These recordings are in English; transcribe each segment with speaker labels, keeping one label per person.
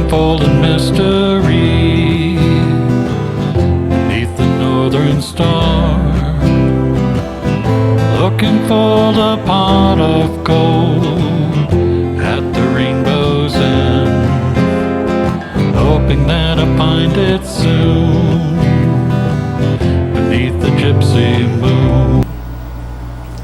Speaker 1: unfolding mystery beneath the northern star, looking for the pot of gold at the rainbow's end, hoping that I find it soon beneath the gypsy moon.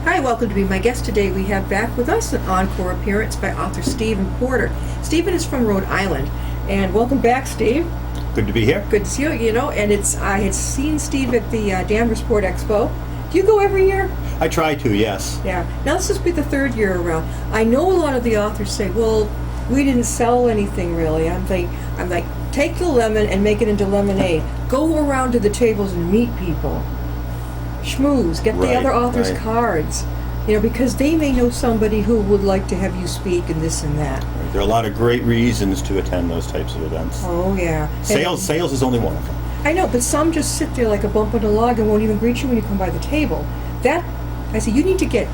Speaker 2: Hi, welcome to be my guest today. We have back with us an encore appearance by author Stephen Porter. Stephen is from Rhode Island, and welcome back, Steve.
Speaker 3: Good to be here.
Speaker 2: Good to see you. And I had seen Steve at the Danvers Sport Expo. Do you go every year?
Speaker 3: I try to, yes.
Speaker 2: Yeah. Now this will be the third year around. I know a lot of the authors say, "Well, we didn't sell anything really." I'm like, take the lemon and make it into lemonade. Go around to the tables and meet people. Schmooze, get the other authors' cards, because they may know somebody who would like to have you speak and this and that.
Speaker 3: Right. There are a lot of great reasons to attend those types of events.
Speaker 2: Oh, yeah.
Speaker 3: Sales is only one of them.
Speaker 2: I know, but some just sit there like a bump on a log and won't even greet you when you come by the table. I say, you need to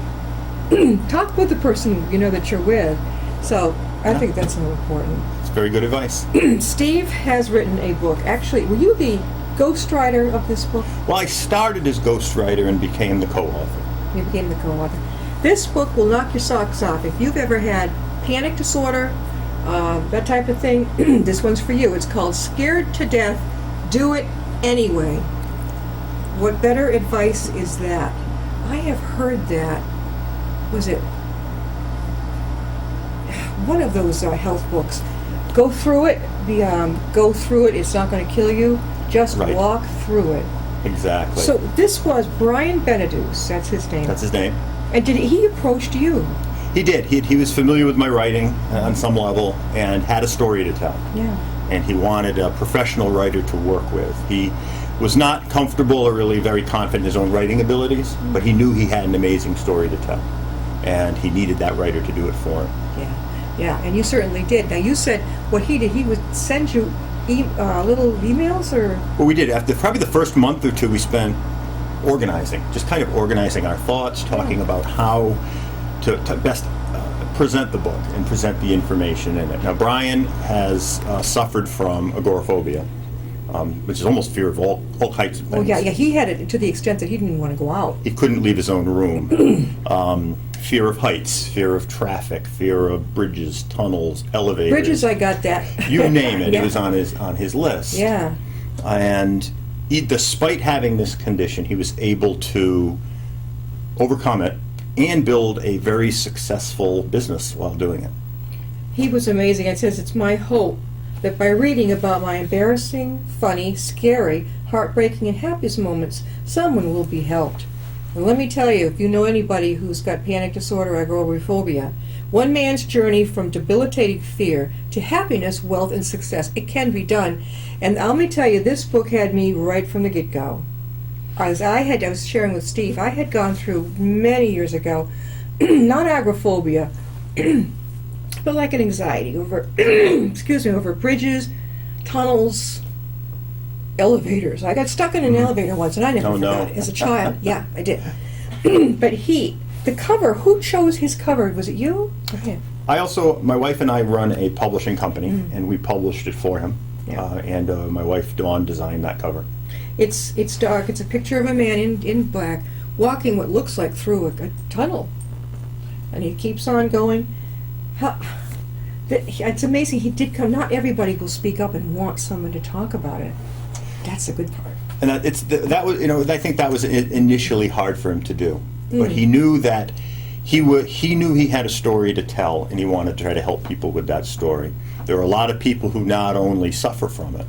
Speaker 2: talk with the person, that you're with. So I think that's so important.
Speaker 3: It's very good advice.
Speaker 2: Steve has written a book. Actually, were you the ghostwriter of this book?
Speaker 3: Well, I started as ghostwriter and became the co-author.
Speaker 2: You became the co-author. This book will knock your socks off. If you've ever had panic disorder, that type of thing, this one's for you. It's called Scared to Death, Do It Anyway. What better advice is that? I have heard that. Was it one of those health books? Go through it. Go through it. It's not going to kill you. Just walk through it.
Speaker 3: Exactly.
Speaker 2: So this was Brian Beneduce. That's his name.
Speaker 3: That's his name.
Speaker 2: And he approached you?
Speaker 3: He did. He was familiar with my writing on some level and had a story to tell.
Speaker 2: Yeah.
Speaker 3: And he wanted a professional writer to work with. He was not comfortable or really very confident in his own writing abilities, but he knew he had an amazing story to tell. And he needed that writer to do it for him.
Speaker 2: Yeah, and you certainly did. Now, you said what he did, he would send you little emails, or?
Speaker 3: Well, we did. After probably the first month or two, we spent organizing, just kind of organizing our thoughts, talking about how to best present the book and present the information in it. Now, Brian has suffered from agoraphobia, which is almost fear of all heights of things.
Speaker 2: Oh, yeah, he had it to the extent that he didn't even want to go out.
Speaker 3: He couldn't leave his own room. Fear of heights, fear of traffic, fear of bridges, tunnels, elevators.
Speaker 2: Bridges, I got that.
Speaker 3: You name it.
Speaker 2: Yeah.
Speaker 3: It was on his list.
Speaker 2: Yeah.
Speaker 3: And despite having this condition, he was able to overcome it and build a very successful business while doing it.
Speaker 2: He was amazing. It says, "It's my hope that by reading about my embarrassing, funny, scary, heartbreaking, and happiest moments, someone will be helped." And let me tell you, if you know anybody who's got panic disorder or agoraphobia, one man's journey from debilitating fear to happiness, wealth, and success, it can be done. And let me tell you, this book had me right from the get-go. I was sharing with Steve, I had gone through many years ago, not agoraphobia, but like an anxiety over, over bridges, tunnels, elevators. I got stuck in an elevator once, and I never forgot it as a child. Yeah, I did. But the cover, who chose his cover? Was it you or him?
Speaker 3: My wife and I run a publishing company, and we published it for him.
Speaker 2: Yeah.
Speaker 3: And my wife, Dawn, designed that cover.
Speaker 2: It's dark. It's a picture of a man in black walking what looks like through a tunnel. And he keeps on going. It's amazing. He did come. Not everybody will speak up and want someone to talk about it. That's the good part.
Speaker 3: And that was, I think that was initially hard for him to do. But he knew that he knew he had a story to tell, and he wanted to try to help people with that story. There are a lot of people who not only suffer from it,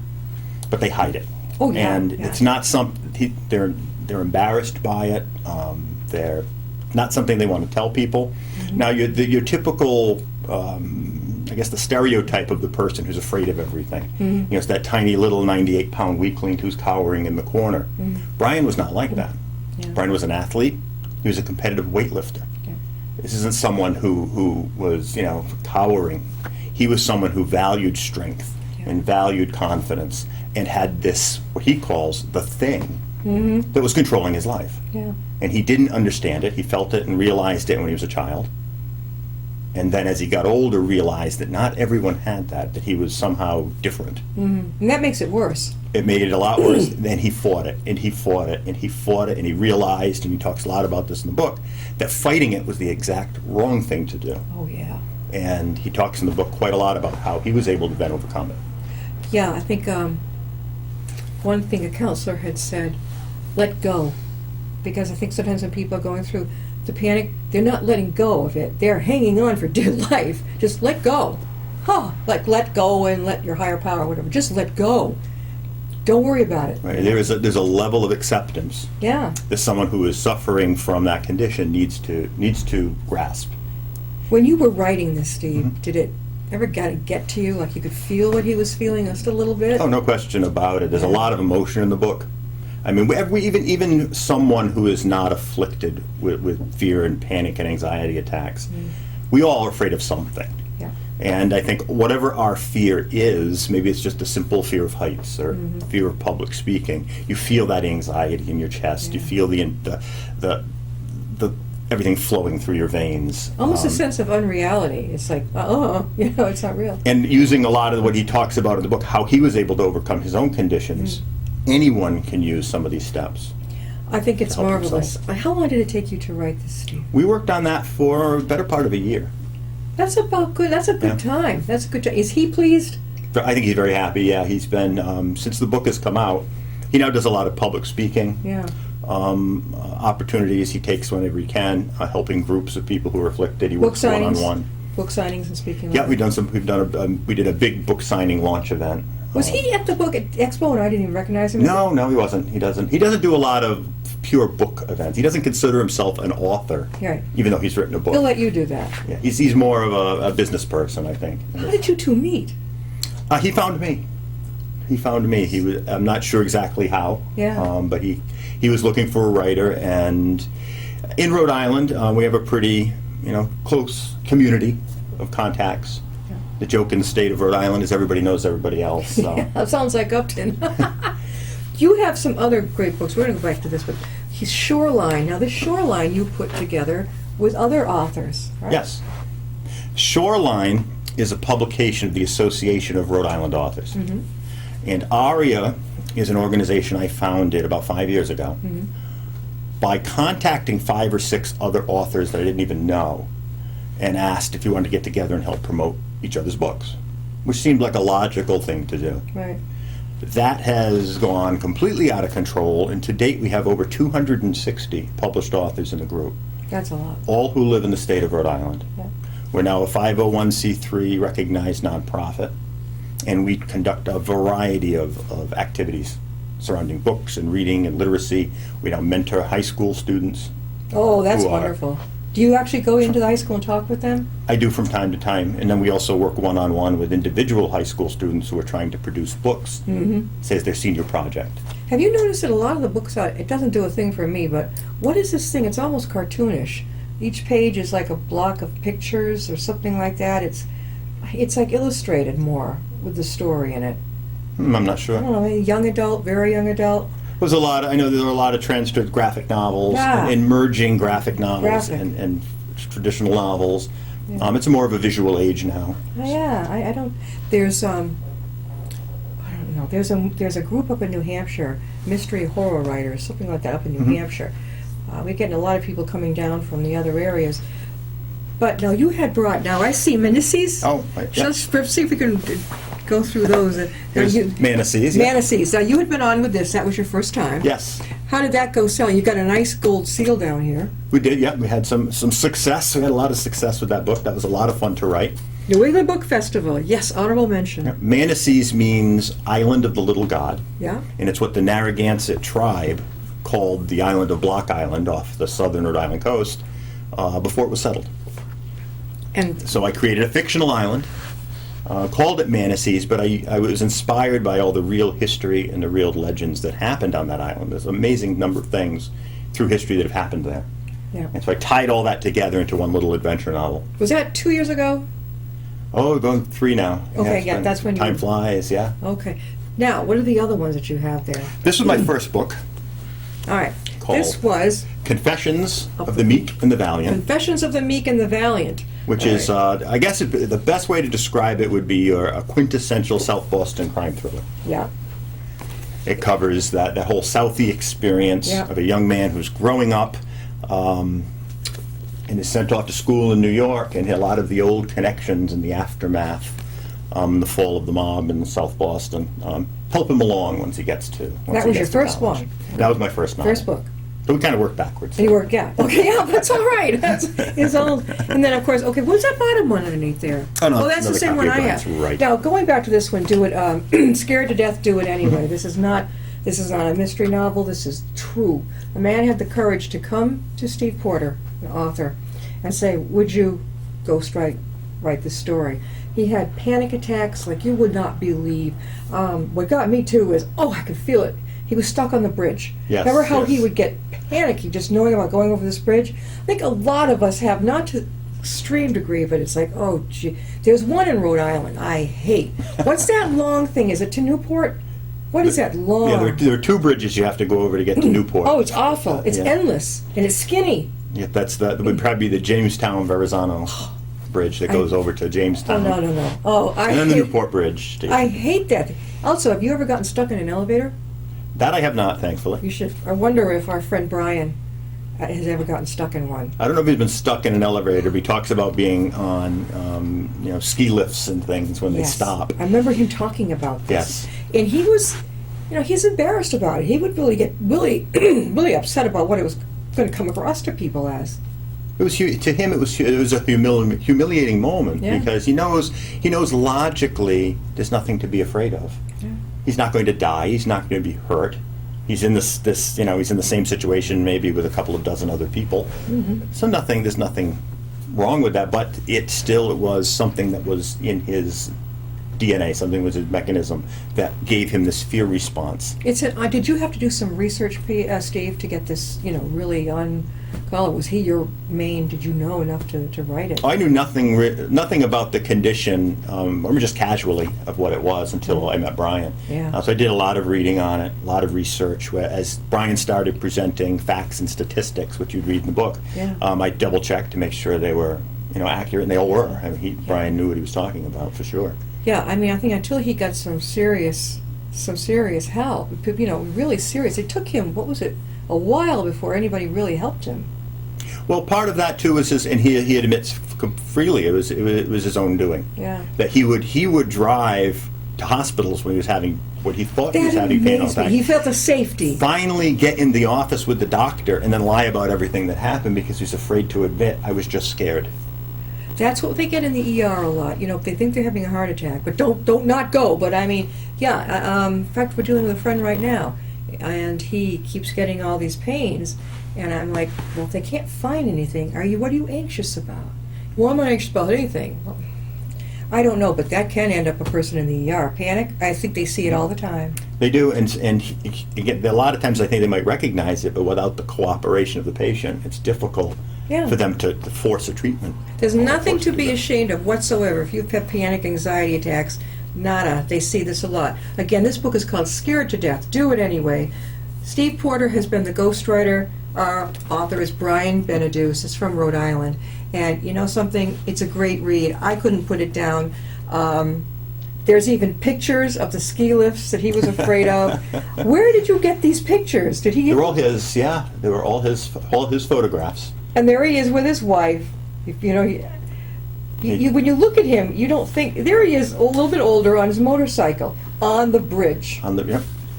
Speaker 3: but they hide it.
Speaker 2: Oh, yeah.
Speaker 3: And it's not something they're embarrassed by it. They're not something they want to tell people. Now, your typical, I guess, the stereotype of the person who's afraid of everything. It's that tiny little 98-pound weakling who's cowering in the corner. Brian was not like that.
Speaker 2: Yeah.
Speaker 3: Brian was an athlete. He was a competitive weightlifter.
Speaker 2: Yeah.
Speaker 3: This isn't someone who was, cowering. He was someone who valued strength and valued confidence and had this, what he calls, the thing that was controlling his life.
Speaker 2: Yeah.
Speaker 3: And he didn't understand it. He felt it and realized it when he was a child. And then as he got older, realized that not everyone had that he was somehow different.
Speaker 2: And that makes it worse.
Speaker 3: It made it a lot worse. Then he fought it, and he fought it, and he fought it, and he realized, and he talks a lot about this in the book, that fighting it was the exact wrong thing to do.
Speaker 2: Oh, yeah.
Speaker 3: And he talks in the book quite a lot about how he was able to then overcome it.
Speaker 2: Yeah, I think one thing a counselor had said, let go. Because I think sometimes when people are going through the panic, they're not letting go of it. They're hanging on for dear life. Just let go. Like let go and let your higher power, whatever. Just let go. Don't worry about it.
Speaker 3: Right. There's a level of acceptance
Speaker 2: Yeah.
Speaker 3: that someone who is suffering from that condition needs to grasp.
Speaker 2: When you were writing this, Steve, did it ever get to you? Like you could feel what he was feeling just a little bit?
Speaker 3: Oh, no question about it. There's a lot of emotion in the book. I mean, even someone who is not afflicted with fear and panic and anxiety attacks, we all are afraid of something.
Speaker 2: Yeah.
Speaker 3: And I think whatever our fear is, maybe it's just a simple fear of heights or fear of public speaking. You feel that anxiety in your chest. You feel the everything flowing through your veins.
Speaker 2: Almost a sense of unreality. It's like, it's not real.
Speaker 3: And using a lot of what he talks about in the book, how he was able to overcome his own conditions. Anyone can use some of these steps.
Speaker 2: I think it's
Speaker 3: help
Speaker 2: marvelous. How long did it take you to write this, Steve?
Speaker 3: We worked on that for a better part of a year.
Speaker 2: That's about good. That's a good time. That's a good time. Is he pleased?
Speaker 3: I think he's very happy. Yeah, he's been since the book has come out. He now does a lot of public speaking.
Speaker 2: Yeah.
Speaker 3: Opportunities he takes whenever he can, helping groups of people who are afflicted. He
Speaker 2: Book
Speaker 3: works
Speaker 2: signings.
Speaker 3: one-on-one.
Speaker 2: Book signings and speaking.
Speaker 3: Yeah, we did a big book signing launch event.
Speaker 2: Was he at the book expo and I didn't even recognize him?
Speaker 3: No, he wasn't. He doesn't do a lot of pure book events. He doesn't consider himself an author,
Speaker 2: Right.
Speaker 3: even though he's written a book.
Speaker 2: He'll let you do that.
Speaker 3: Yeah, he's more of a business person, I think.
Speaker 2: How did you two meet?
Speaker 3: He found me. I'm not sure exactly how.
Speaker 2: Yeah.
Speaker 3: But he was looking for a writer, and in Rhode Island, we have a pretty close community of contacts.
Speaker 2: Yeah.
Speaker 3: The joke in the state of Rhode Island is everybody knows everybody else. So.
Speaker 2: Yeah, that sounds like Upton. You have some other great books. We're going to go back to this, but he's Shoreline. Now, this Shoreline you put together with other authors, right?
Speaker 3: Yes. Shoreline is a publication of the Association of Rhode Island Authors. And ARIA is an organization I founded about 5 years ago by contacting 5 or 6 other authors that I didn't even know and asked if you wanted to get together and help promote each other's books, which seemed like a logical thing to do.
Speaker 2: Right.
Speaker 3: That has gone completely out of control, and to date we have over 260 published authors in the group,
Speaker 2: That's a lot.
Speaker 3: all who live in the state of Rhode Island.
Speaker 2: Yeah.
Speaker 3: We're now a 501c3 recognized nonprofit, and we conduct a variety of activities surrounding books and reading and literacy. We now mentor high school students.
Speaker 2: Oh, that's
Speaker 3: Who are-
Speaker 2: wonderful. Do you actually go into the high school and talk with them?
Speaker 3: I do from time to time, and then we also work one-on-one with individual high school students who are trying to produce books, say it's their senior project.
Speaker 2: Have you noticed that a lot of the books, it doesn't do a thing for me, but what is this thing? It's almost cartoonish. Each page is like a block of pictures or something like that. It's like illustrated more with the story in it.
Speaker 3: I'm not
Speaker 2: I
Speaker 3: sure.
Speaker 2: don't know, maybe young adult, very young adult.
Speaker 3: I know there are a lot of trends to graphic novels,
Speaker 2: Yeah.
Speaker 3: and merging graphic novels
Speaker 2: Graphic.
Speaker 3: and traditional novels.
Speaker 2: Yeah.
Speaker 3: It's more of a visual age now.
Speaker 2: Oh, yeah, I don't. There's I don't know. There's a group up in New Hampshire, mystery horror writers, something like that, up in New Hampshire. We're getting a lot of people coming down from the other areas. But now you had brought. Now I see Manassas.
Speaker 3: Oh, right, yeah.
Speaker 2: Let's see if we can go through those.
Speaker 3: There's Manassas. Yeah.
Speaker 2: Manassas. Now you had been on with this. That was your first time.
Speaker 3: Yes,
Speaker 2: How did that go selling? You got a nice gold seal down here.
Speaker 3: we did. Yeah, we had some success. We had a lot of success with that book. That was a lot of fun to write.
Speaker 2: New England Book Festival. Yes, honorable mention.
Speaker 3: Manassas means Island of the Little God,
Speaker 2: Yeah.
Speaker 3: and it's what the Narragansett tribe called the island of Block Island off the southern Rhode Island coast before it was settled.
Speaker 2: And
Speaker 3: So I created a fictional island, called it Manassas, but I was inspired by all the real history and the real legends that happened on that island. There's an amazing number of things through history that have happened there.
Speaker 2: yeah.
Speaker 3: And so I tied all that together into one little adventure novel.
Speaker 2: Was that 2 years ago?
Speaker 3: Oh, we're going 3 now.
Speaker 2: Okay,
Speaker 3: it's
Speaker 2: yeah,
Speaker 3: been-
Speaker 2: that's when you-
Speaker 3: time flies, yeah.
Speaker 2: Okay. Now, what are the other ones that you have there?
Speaker 3: This was my first book,
Speaker 2: All right.
Speaker 3: Called-
Speaker 2: This was
Speaker 3: Confessions of the Meek and the Valiant.
Speaker 2: Confessions of the Meek and the Valiant.
Speaker 3: which
Speaker 2: All
Speaker 3: is,
Speaker 2: right.
Speaker 3: I guess the best way to describe it would be a quintessential South Boston crime thriller.
Speaker 2: Yeah.
Speaker 3: It covers that whole Southie experience
Speaker 2: Yeah.
Speaker 3: of a young man who's growing up and is sent off to school in New York, and a lot of the old connections and the aftermath, the fall of the mob in South Boston, help him along once he gets to.
Speaker 2: That was your first
Speaker 3: college.
Speaker 2: one?
Speaker 3: That was my first novel.
Speaker 2: First book.
Speaker 3: So we kind of worked backwards.
Speaker 2: And you work, yeah. Okay, yeah, that's all right. That's it's all. And then, of course, okay, what's that bottom one underneath there?
Speaker 3: Oh, no,
Speaker 2: that's the
Speaker 3: another
Speaker 2: same
Speaker 3: copy
Speaker 2: one
Speaker 3: of
Speaker 2: I
Speaker 3: Brian's,
Speaker 2: have.
Speaker 3: right.
Speaker 2: Now, going back to this one, do it. Scared to Death, Do It Anyway. This is not a mystery novel. This is true. A man had the courage to come to Steve Porter, an author, and say, "Would you ghostwrite this story?" He had panic attacks like you would not believe. What got me too is, I could feel it. He was stuck on the bridge.
Speaker 3: Yes,
Speaker 2: Remember how
Speaker 3: yes.
Speaker 2: he would get panicky just knowing about going over this bridge? I think a lot of us have, not to extreme degree, but it's like, oh, gee. There's one in Rhode Island I hate. What's that long thing? Is it to Newport? What is that long?
Speaker 3: Yeah, there are two bridges you have to go over to get to Newport.
Speaker 2: Oh, it's awful. It's
Speaker 3: Yeah.
Speaker 2: endless, and it's skinny.
Speaker 3: Yeah, that would probably be the Jamestown Verrazano bridge that goes over to
Speaker 2: Oh,
Speaker 3: Jamestown.
Speaker 2: no. Oh,
Speaker 3: And then the Newport Bridge station.
Speaker 2: I hate that. Also, have you ever gotten stuck in an elevator?
Speaker 3: That I have not, thankfully.
Speaker 2: You should. I wonder if our friend Brian has ever gotten stuck in one.
Speaker 3: I don't know if he's been stuck in an elevator, but he talks about being on, ski lifts and things when they
Speaker 2: Yes.
Speaker 3: stop.
Speaker 2: I remember him talking about this.
Speaker 3: Yes.
Speaker 2: And he was, he's embarrassed about it. He would really get really, really upset about what it was going to come across to people as.
Speaker 3: It was to him. It was a humiliating moment
Speaker 2: Yeah.
Speaker 3: because he knows logically there's nothing to be afraid of.
Speaker 2: Yeah.
Speaker 3: He's not going to die. He's not going to be hurt. He's in this he's in the same situation maybe with a couple of dozen other people.
Speaker 2: Mm-hmm.
Speaker 3: So there's nothing wrong with that, but it was something that was in his DNA, something was his mechanism that gave him this fear response.
Speaker 2: Did you have to do some research, Steve, to get this, really on color? Was he your main? Did you know enough to write it?
Speaker 3: I knew nothing about the condition, or just casually of what it was until I met Brian.
Speaker 2: Yeah.
Speaker 3: So I did a lot of reading on it, a lot of research. As Brian started presenting facts and statistics, which you'd read in the book,
Speaker 2: Yeah.
Speaker 3: I double-checked to make sure they were, accurate, and they all were. I mean, Brian knew what he was talking about for sure.
Speaker 2: Yeah, I think until he got some serious help, really serious. It took him, what was it, a while before anybody really helped him.
Speaker 3: Well, part of that too was and he admits freely it was his own doing.
Speaker 2: Yeah.
Speaker 3: That he would drive to hospitals when he was having what he thought he was
Speaker 2: That
Speaker 3: having pain all
Speaker 2: amazed
Speaker 3: the
Speaker 2: me.
Speaker 3: time.
Speaker 2: He felt the safety.
Speaker 3: Finally get in the office with the doctor and then lie about everything that happened because he's afraid to admit, I was just scared.
Speaker 2: That's what they get in the ER a lot. They think they're having a heart attack, but don't not go. But in fact, we're dealing with a friend right now, and he keeps getting all these pains, and I'm like, well, if they can't find anything, what are you anxious about? Well, I'm not anxious about anything. Well, I don't know, but that can end up a person in the ER. Panic, I think they see it all the time.
Speaker 3: They do, and again, a lot of times I think they might recognize it, but without the cooperation of the patient, it's difficult
Speaker 2: Yeah.
Speaker 3: for them to force a treatment.
Speaker 2: There's nothing to be
Speaker 3: Unfortunately.
Speaker 2: ashamed of whatsoever. If you've had panic anxiety attacks, nada. They see this a lot. Again, this book is called Scared to Death, Do It Anyway. Steve Porter has been the ghostwriter. Our author is Brian Beneduce. It's from Rhode Island. And you know something? It's a great read. I couldn't put it down. There's even pictures of the ski lifts that he was afraid of. Where did you get these pictures? Did he?
Speaker 3: They were all his, yeah. They were all his photographs.
Speaker 2: And there he is with his wife. When you look at him, you don't think. There he is, a little bit older, on his motorcycle on the bridge.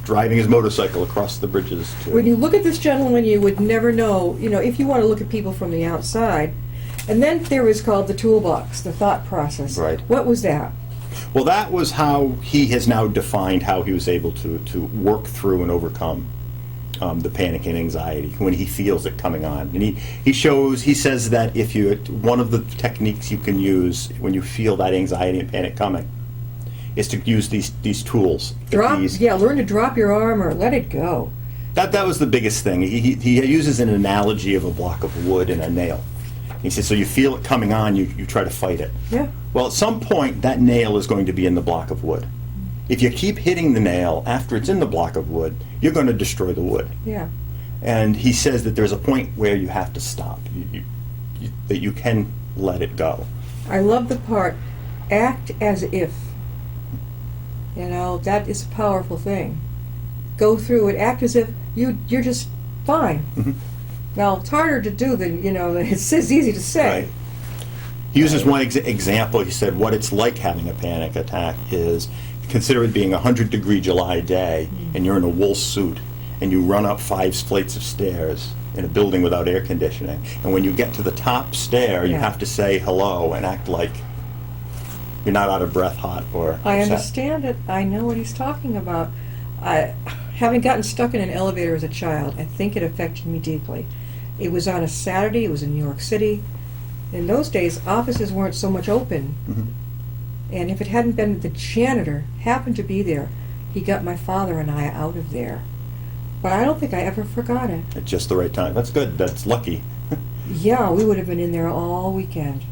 Speaker 3: Driving his motorcycle across the bridges.
Speaker 2: When you look at this gentleman, you would never know. If you want to look at people from the outside. And then there is called the toolbox, the thought process.
Speaker 3: Right.
Speaker 2: What was that?
Speaker 3: Well, that was how he has now defined how he was able to work through and overcome the panic and anxiety when he feels it coming on. And he says that one of the techniques you can use when you feel that anxiety and panic coming is to use these tools.
Speaker 2: Learn to drop your arm or let it go.
Speaker 3: That was the biggest thing. He uses an analogy of a block of wood and a nail. He says, so you feel it coming on, you try to fight it.
Speaker 2: Yeah.
Speaker 3: Well, at some point, that nail is going to be in the block of wood. If you keep hitting the nail after it's in the block of wood, you're going to destroy the wood.
Speaker 2: Yeah.
Speaker 3: And he says that there's a point where you have to stop. That you can let it go.
Speaker 2: I love the part, act as if. You know, that is a powerful thing. Go through it, act as if you're just fine.
Speaker 3: Mhm.
Speaker 2: Now, it's harder to do than, it's easy to say.
Speaker 3: Right. He uses one example. He said, what it's like having a panic attack is, consider it being a 100-degree July day, and you're in a wool suit, and you run up 5 flights of stairs in a building without air conditioning. And when you get to the top stair, you
Speaker 2: Yeah.
Speaker 3: have to say hello and act like you're not out of breath, hot, or
Speaker 2: I
Speaker 3: upset.
Speaker 2: understand it. I know what he's talking about. Having gotten stuck in an elevator as a child, I think it affected me deeply. It was on a Saturday. It was in New York City. In those days, offices weren't so much open.
Speaker 3: Mhm.
Speaker 2: And if it hadn't been the janitor happened to be there, he got my father and I out of there. But I don't think I ever forgot it.
Speaker 3: At just the right time. That's good. That's lucky.
Speaker 2: Yeah, we would have been in there all weekend.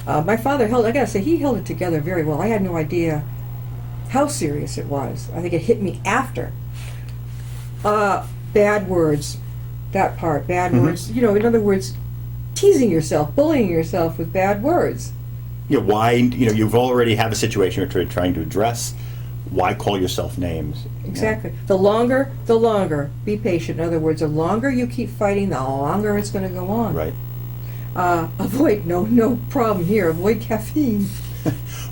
Speaker 2: My father I gotta say, he held it together very well. I had no idea how serious it was. I think it hit me after. Bad words. That part, bad
Speaker 3: Mhm.
Speaker 2: words. In other words, teasing yourself, bullying yourself with bad words.
Speaker 3: Why, you've already have a situation you're trying to address. Why call yourself names?
Speaker 2: Exactly. The longer, be patient. In other words, the longer you keep fighting, the longer it's going to go on.
Speaker 3: Right.
Speaker 2: Avoid, no problem here, avoid caffeine.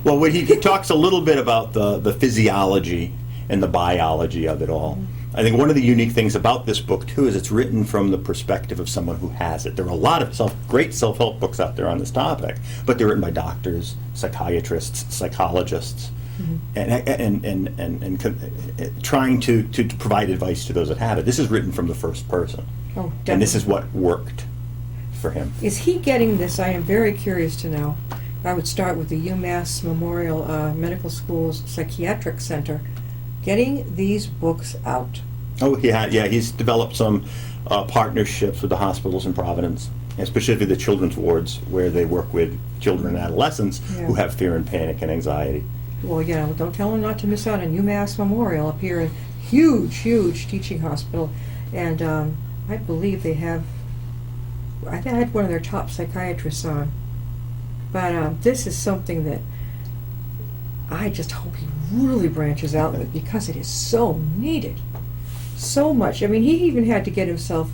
Speaker 3: Well, he talks a little bit about the physiology and the biology of it all. I think one of the unique things about this book, too, is it's written from the perspective of someone who has it. There are a lot of great self-help books out there on this topic, but they're written by doctors, psychiatrists, psychologists, and trying to provide advice to those that have it. This is written from the first person,
Speaker 2: Oh,
Speaker 3: and this is
Speaker 2: definitely.
Speaker 3: what worked for him.
Speaker 2: Is he getting this? I am very curious to know. I would start with the UMass Memorial Medical School's Psychiatric Center getting these books out.
Speaker 3: Oh, he's developed some partnerships with the hospitals in Providence, and specifically the children's wards, where they work with children and adolescents who have fear and panic and anxiety.
Speaker 2: Well, don't tell them not to miss out on UMass Memorial up here, a huge teaching hospital. And I believe they have, I think I had one of their top psychiatrists on. But this is something that I just hope he really branches out with, because it is so needed. So much. I mean, he even had to get himself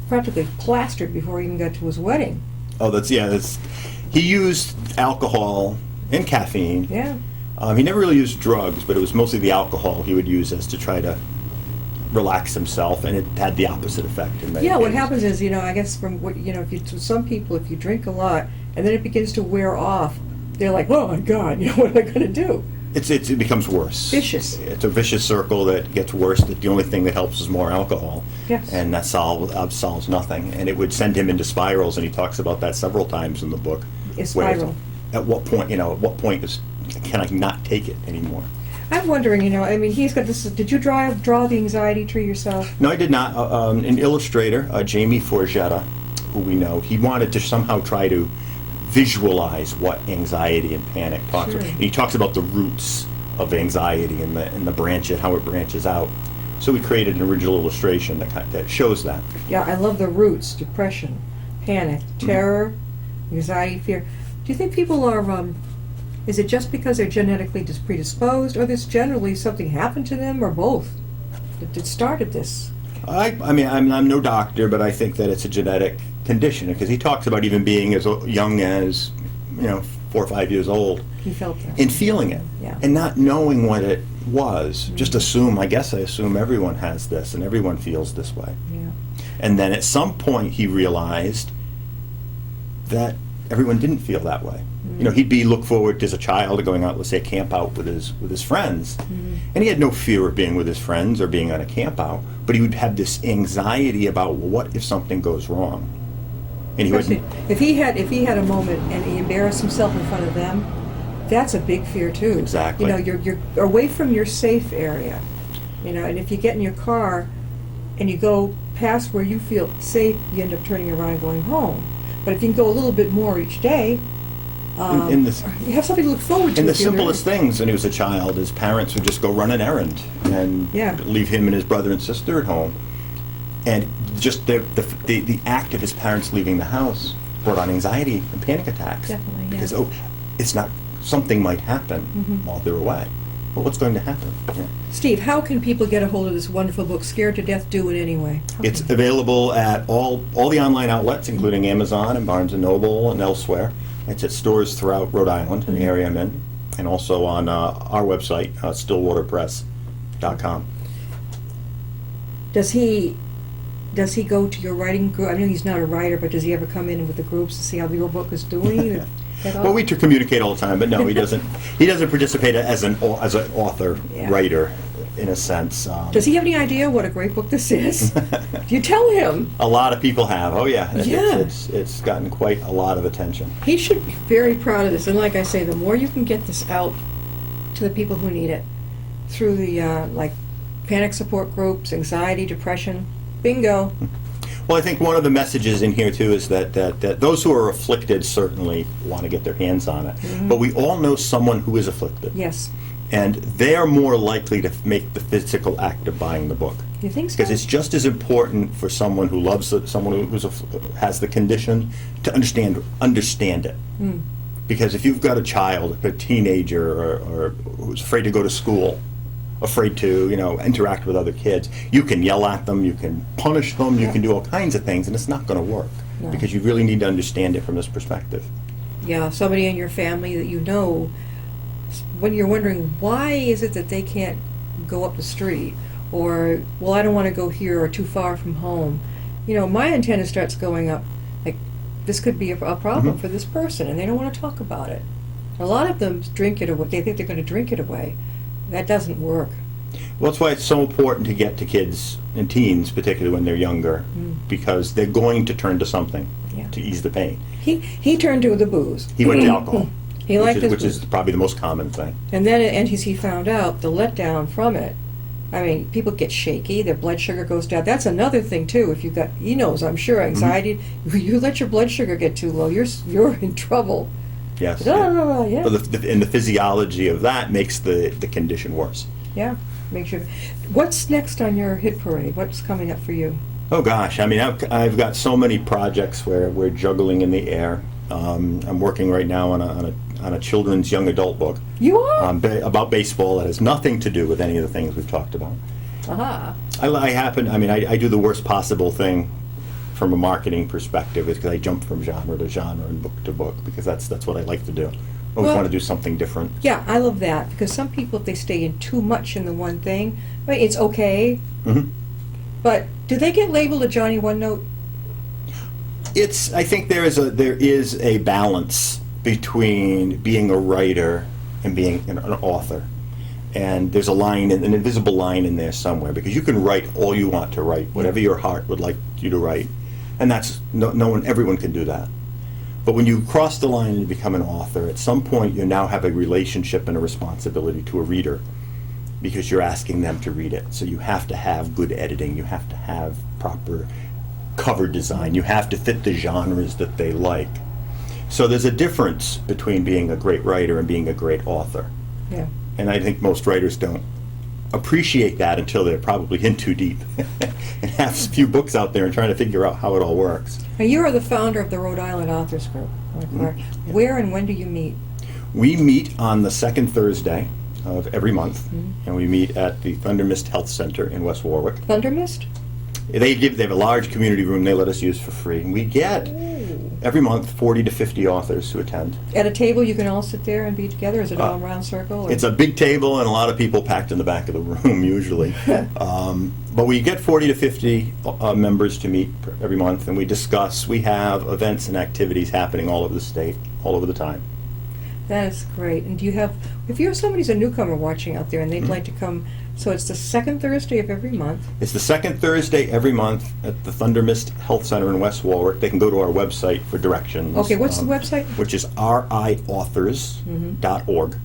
Speaker 2: practically plastered before he even got to his wedding.
Speaker 3: Oh, he used alcohol and caffeine.
Speaker 2: Yeah.
Speaker 3: He never really used drugs, but it was mostly the alcohol he would use as to try to relax himself, and it had the opposite effect in many
Speaker 2: Yeah, what
Speaker 3: cases.
Speaker 2: happens is, I guess from what, to some people, if you drink a lot and then it begins to wear off, they're like, oh my God, what am I going to do?
Speaker 3: It becomes worse.
Speaker 2: Vicious.
Speaker 3: It's a vicious circle that gets worse, that the only thing that helps is more alcohol.
Speaker 2: Yes.
Speaker 3: And that solves nothing. And it would send him into spirals, and he talks about that several times in the book.
Speaker 2: A
Speaker 3: where
Speaker 2: spiral.
Speaker 3: At what point can I not take it anymore?
Speaker 2: I'm wondering, he's got this, did you draw the anxiety tree yourself?
Speaker 3: No, I did not. An illustrator, Jamie Forgetta, who we know, he wanted to somehow try to visualize what anxiety and panic talks about.
Speaker 2: Sure.
Speaker 3: And he talks about the roots of anxiety and the branch, how it branches out. So we created an original illustration that shows that.
Speaker 2: Yeah, I love the roots: depression, panic, terror, anxiety, fear. Do you think people are, is it just because they're genetically predisposed, or there's generally something happened to them, or both, that started this?
Speaker 3: I mean, I'm no doctor, but I think that it's a genetic condition, because he talks about even being as young as 4 or 5 years old
Speaker 2: He felt that.
Speaker 3: and feeling it,
Speaker 2: Yeah.
Speaker 3: and not knowing what it was. Just assume everyone has this and everyone feels this way.
Speaker 2: Yeah.
Speaker 3: And then at some point he realized that everyone didn't feel that way. He'd look forward to, as a child, to going out, let's say, a camp out with his friends, and he had no fear of being with his friends or being on a camp out, but he would have this anxiety about, well, what if something goes wrong? And he
Speaker 2: Especially
Speaker 3: wouldn't.
Speaker 2: if he had a moment and he embarrassed himself in front of them, that's a big fear too.
Speaker 3: Exactly.
Speaker 2: You're away from your safe area. And if you get in your car and you go past where you feel safe, you end up turning around and going home. But if you can go a little bit more each day, you have something to look forward to.
Speaker 3: In the
Speaker 2: at end of
Speaker 3: simplest things, when he was a child, his parents would just go run an errand and leave him and his brother and sister at home. And just the act of his parents leaving the house brought on anxiety and panic attacks.
Speaker 2: Definitely, yeah.
Speaker 3: Because, it's not, something might happen while they're away. But what's going to happen? Yeah.
Speaker 2: Steve, how can people get a hold of this wonderful book, Scared to Death, Do It Anyway?
Speaker 3: It's available at all the online outlets, including Amazon and Barnes & Noble and elsewhere. It's at stores throughout Rhode Island, in the area I'm in, and also on our website, stillwaterpress.com.
Speaker 2: Does he go to your writing group? I know he's not a writer, but does he ever come in with the groups to see how your book is doing? At all?
Speaker 3: Well, we communicate all the time, but no, he doesn't. He doesn't participate as an author,
Speaker 2: Yeah.
Speaker 3: writer, in a sense.
Speaker 2: Does he have any idea what a great book this is? Do you tell him?
Speaker 3: A lot of people have. Oh yeah,
Speaker 2: Yeah.
Speaker 3: It's gotten quite a lot of attention.
Speaker 2: He should be very proud of this. And like I say, the more you can get this out to the people who need it through the like panic support groups, anxiety, depression, bingo.
Speaker 3: Well, I think one of the messages in here too is that those who are afflicted certainly want to get their hands on it. But we all know someone who is afflicted.
Speaker 2: Yes.
Speaker 3: And they are more likely to make the physical act of buying the book.
Speaker 2: You think so?
Speaker 3: Because it's just as important for someone who loves it, someone who has the condition, to understand it. Because if you've got a child, a teenager, or who's afraid to go to school, afraid to interact with other kids, you can yell at them, you can punish them, you can do all kinds of things, and it's not going to work.
Speaker 2: No.
Speaker 3: Because you really need to understand it from this perspective.
Speaker 2: Yeah, somebody in your family that you know, when you're wondering why is it that they can't go up the street, or well, I don't want to go here, or too far from home. My antenna starts going up. Like, this could be a problem for this person, and they don't want to talk about it. A lot of them drink it away. They think they're going to drink it away. That doesn't work.
Speaker 3: Well, that's why it's so important to get to kids and teens, particularly when they're younger, because they're going to turn to something to ease the pain.
Speaker 2: He turned to the booze.
Speaker 3: He went to alcohol.
Speaker 2: He liked his
Speaker 3: which
Speaker 2: booze.
Speaker 3: is probably the most common thing.
Speaker 2: And then he found out the letdown from it. I mean, people get shaky, their blood sugar goes down. That's another thing too. If you've got, I'm sure, anxiety, you let your blood sugar get too low, you're in trouble.
Speaker 3: Yes.
Speaker 2: Yeah.
Speaker 3: But and the physiology of that makes the condition worse.
Speaker 2: Yeah. Make sure. What's next on your hit parade? What's coming up for you?
Speaker 3: Oh gosh, I mean, I've got so many projects where we're juggling in the air. I'm working right now on a children's young adult book.
Speaker 2: You are?
Speaker 3: About baseball that has nothing to do with any of the things we've talked about.
Speaker 2: Aha.
Speaker 3: I do the worst possible thing from a marketing perspective, is because I jump from genre to genre and book to book, because that's what I like to do. I always want to do something different.
Speaker 2: Yeah, I love that, because some people, if they stay in too much in the one thing, right, it's okay. But do they get labeled a Johnny One Note?
Speaker 3: I think there is a balance between being a writer and being an author. And there's an invisible line in there somewhere, because you can write all you want to write, whatever your heart would like you to write. And that's, everyone can do that. But when you cross the line and you become an author, at some point you now have a relationship and a responsibility to a reader, because you're asking them to read it. So you have to have good editing, you have to have proper cover design, you have to fit the genres that they like. So there's a difference between being a great writer and being a great author.
Speaker 2: Yeah.
Speaker 3: And I think most writers don't appreciate that until they're probably in too deep and have a few books out there and trying to figure out how it all works.
Speaker 2: Now, you are the founder of the Rhode Island Authors Group. Where and when do you meet?
Speaker 3: We meet on the second Thursday of every month, and we meet at the Thunder Mist Health Center in West Warwick.
Speaker 2: Thunder Mist?
Speaker 3: They have a large community room they let us use for free. And we get, every month, 40 to 50 authors who attend.
Speaker 2: At a table you can all sit there and be together? Is it all round circle? Or?
Speaker 3: It's a big table and a lot of people packed in the back of the room, usually. But we get 40 to 50 members to meet every month, and we discuss. We have events and activities happening all over the state, all over the time.
Speaker 2: That is great. And do you have, if somebody's a newcomer watching out there and they'd like to come, so it's the second Thursday of every month?
Speaker 3: It's the second Thursday every month at the Thunder Mist Health Center in West Warwick. They can go to our website for directions.
Speaker 2: Okay, what's the website?
Speaker 3: Which is riauthors.org.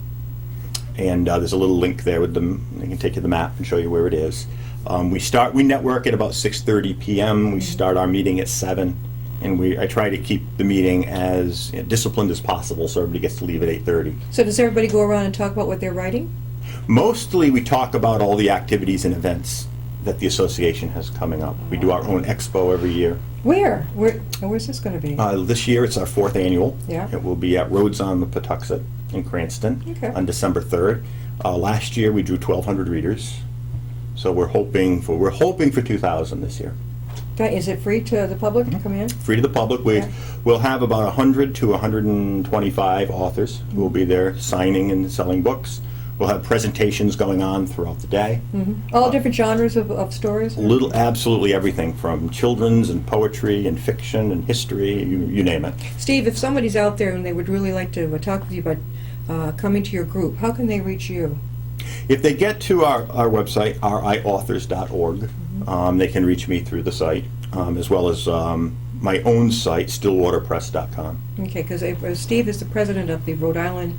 Speaker 3: And there's a little link there with them. They can take you to the map and show you where it is. We network at about 6:30 p.m. We start our meeting at 7. And I try to keep the meeting as disciplined as possible, so everybody gets to leave at 8:30.
Speaker 2: So does everybody go around and talk about what they're writing?
Speaker 3: Mostly we talk about all the activities and events that the association has coming up. We do our own expo every year.
Speaker 2: Where's this going to be?
Speaker 3: This year it's our 4th annual.
Speaker 2: Yeah.
Speaker 3: It will be at Rhodes on the Patuxent in Cranston on December 3rd. Last year we drew 1,200 readers, so we're hoping for 2,000 this year.
Speaker 2: Is it free to the public to come in?
Speaker 3: Free to the public. We'll have about 100 to 125 authors who will be there signing and selling books. We'll have presentations going on throughout the day.
Speaker 2: All different genres of stories?
Speaker 3: Absolutely everything from children's and poetry and fiction and history, you name it.
Speaker 2: Steve, if somebody's out there and they would really like to talk with you about coming to your group, how can they reach you?
Speaker 3: If they get to our website, riauthors.org, they can reach me through the site, as well as my own site, stillwaterpress.com.
Speaker 2: Okay, because Steve is the president of the Rhode Island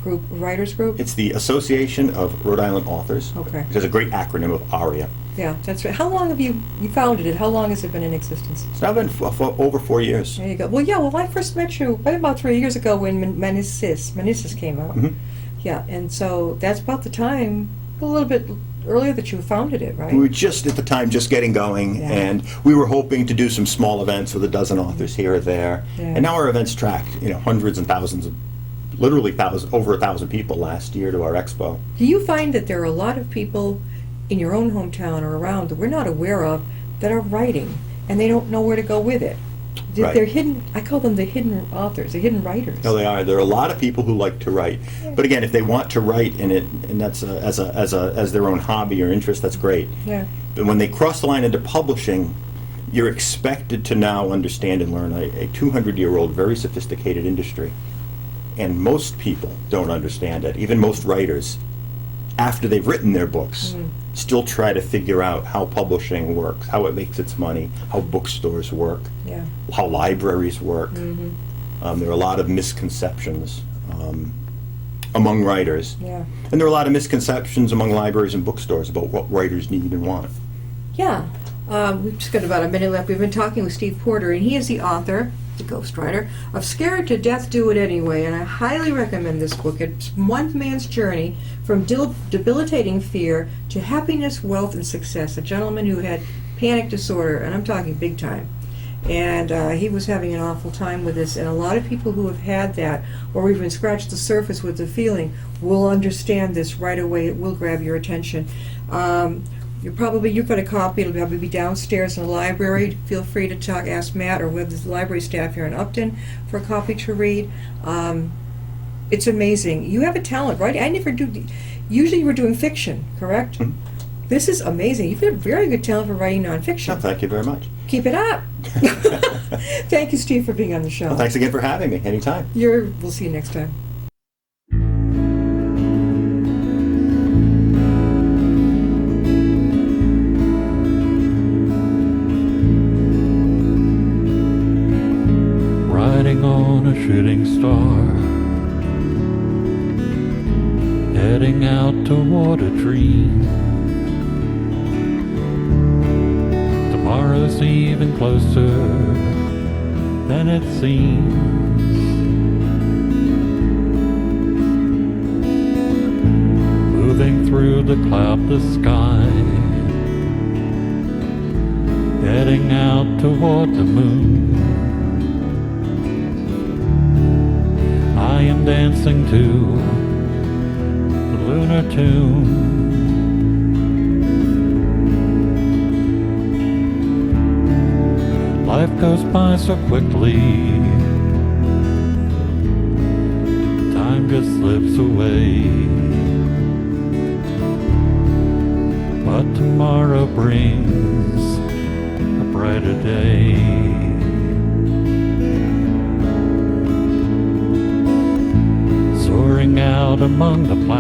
Speaker 2: Writers Group?
Speaker 3: It's the Association of Rhode Island Authors.
Speaker 2: Okay.
Speaker 3: Which is a great acronym of ARIA.
Speaker 2: Yeah, that's right. How long have you founded it? How long has it been in existence?
Speaker 3: It's now been for over 4 years.
Speaker 2: There you go. Well, I first met you about 3 years ago when Meneses came out. Yeah, and so that's about the time, a little bit earlier that you founded it, right?
Speaker 3: We were just at the time just getting going, and we were hoping to do some small events with a dozen authors here or there. And now our events tracked, hundreds and thousands of, literally over 1,000 people last year to our expo.
Speaker 2: Do you find that there are a lot of people in your own hometown or around that we're not aware of that are writing and they don't know where to go with it? They're hidden. I call them the hidden authors, the hidden writers.
Speaker 3: No, they are. There are a lot of people who like to write, but again, if they want to write and that's as their own hobby or interest, that's great.
Speaker 2: Yeah.
Speaker 3: But when they cross the line into publishing, you're expected to now understand and learn a 200-year-old, very sophisticated industry, and most people don't understand it. Even most writers, after they've written their books, still try to figure out how publishing works, how it makes its money, how bookstores work, how libraries work. There are a lot of misconceptions among writers.
Speaker 2: Yeah.
Speaker 3: And there are a lot of misconceptions among libraries and bookstores about what writers need and want.
Speaker 2: Yeah. We've just got about a minute left. We've been talking with Steve Porter, and he is the author, the ghostwriter, of Scared to Death, Do It Anyway, and I highly recommend this book. It's one man's journey from debilitating fear to happiness, wealth, and success. A gentleman who had panic disorder, and I'm talking big time. And he was having an awful time with this, and a lot of people who have had that, or even scratched the surface with the feeling, will understand this right away. It will grab your attention. You've got a copy. It'll probably be downstairs in the library. Feel free to ask Matt or one of the library staff here in Upton for a copy to read. It's amazing. You have a talent, right? I never do. Usually you were doing fiction, correct? This is amazing. You've got a very good talent for writing nonfiction.
Speaker 3: Oh, thank you very much.
Speaker 2: Keep it up. Thank you, Steve, for being on the show.
Speaker 3: Well, thanks again for having me. Anytime.
Speaker 2: We'll see you next time.
Speaker 1: Riding on a shooting star, heading out toward a dream. Tomorrow's even closer than it seems. Moving through the cloudless sky, heading out toward the moon. I am dancing to the lunar tune. Life goes by so quickly, time just slips away. But tomorrow brings a brighter day. Soaring out among the planets.